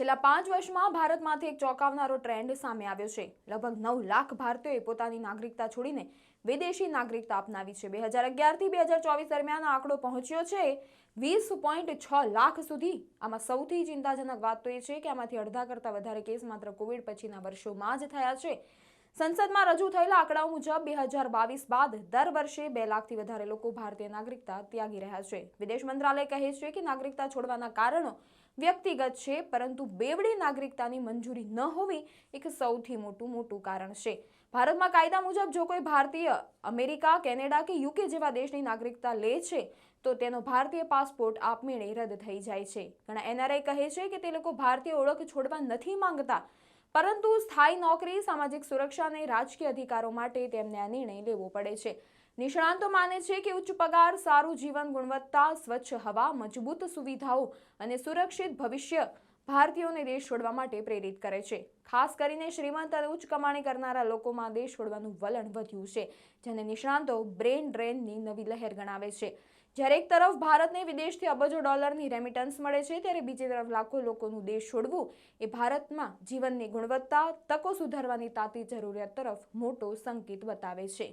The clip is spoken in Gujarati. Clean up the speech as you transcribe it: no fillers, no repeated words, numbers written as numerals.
છેલ્લા 5 વર્ષમાં ભારતમાંથી એક ચોંકાવનારો ટ્રેન્ડ સામે આવ્યો છે। લગભગ 9 લાખ ભારતીયોએ પોતાની નાગરિકતા છોડીને વિદેશી નાગરિકતા અપનાવી છે। 2011 થી 2024 દરમિયાન આ આંકડો પહોંચ્યો છે 20.6 લાખ સુધી। આમાં સૌથી ચિંતાજનક વાત તો એ છે કે આમાંથી અડધા કરતાં વધારે કેસ માત્ર કોવિડ પછીના વર્ષોમાં જ થયા છે। સંસદમાં રજૂ થયેલા આંકડાઓ મુજબ 2022 બાદ દર વર્ષે 2 લાખથી વધારે લોકો ભારતીય નાગરિકતા ત્યાગી રહ્યા છે। વિદેશ મંત્રાલય કહે છે કે નાગરિકતા છોડવાના કારણો વ્યક્તિગત છે, પરંતુ બેવડી નાગરિકતાની મંજૂરી ન હોવી એક સૌથી મોટું કારણ છે। ભારતમાં કાયદા મુજબ જો કોઈ ભારતીય અમેરિકા, કેનેડા કે યુકે જેવા દેશની નાગરિકતા લે છે તો તેનો ભારતીય પાસપોર્ટ આપમેળે રદ થઈ જાય છે। ઘણા એનઆરઆઈ કહે છે કે તે લોકો ભારતીય ઓળખ છોડવા નથી માંગતા, પરંતુ સ્થાયી નોકરી, સામાજિક સુરક્ષા અને રાજકીય અધિકારો માટે તેમને આ નિર્ણય લેવો પડે છે। નિષ્ણાંતો માને છે કે ઉચ્ચ પગાર, સારું જીવન ગુણવત્તા, સ્વચ્છ હવા, મજબૂત સુવિધાઓ અને સુરક્ષિત ભવિષ્ય ભારતીયોને દેશ છોડવા માટે પ્રેરિત કરે છે। ખાસ કરીને શ્રીમંત અને ઉચ્ચ કમાણી કરનારા લોકોમાં દેશ છોડવાનું વલણ વધ્યું છે, જેને નિષ્ણાંતો બ્રેન ડ્રેનની નવી લહેર ગણાવે છે। જ્યારે એક તરફ ભારતને વિદેશથી અબજો ડોલરની રેમિટન્સ મળે છે, ત્યારે બીજી તરફ લાખો લોકોનું દેશ છોડવું એ ભારતમાં જીવનની ગુણવત્તા, તકો સુધારવાની તાતી જરૂરિયાત તરફ મોટો સંકેત બતાવે છે।